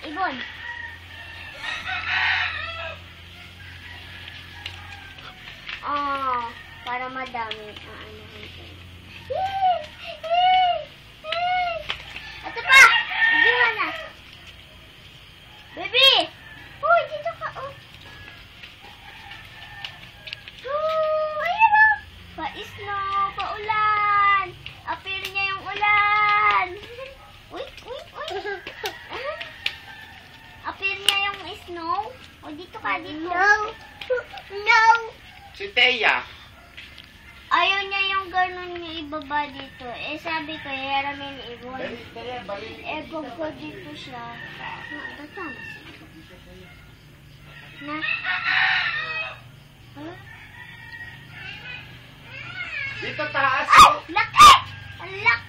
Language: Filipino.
Ibon. Oh, para madami. Ito pa! Hindi mo na. Baby! Uy, dito ka. Oh. Ayan o. Pa-snow, pa-ulan. Appear niya yung ulan. Uy. Appear niya yung snow. O, dito ka, dito. No. Si Teya. Ayaw niya yung ganun niya ibaba dito. Eh, sabi ko, hiramin ibon. Dali, Teya, balik. Eh, ko dito siya. Tama. Na. Huh? Dito taas. Ay! Laki! Ang laki!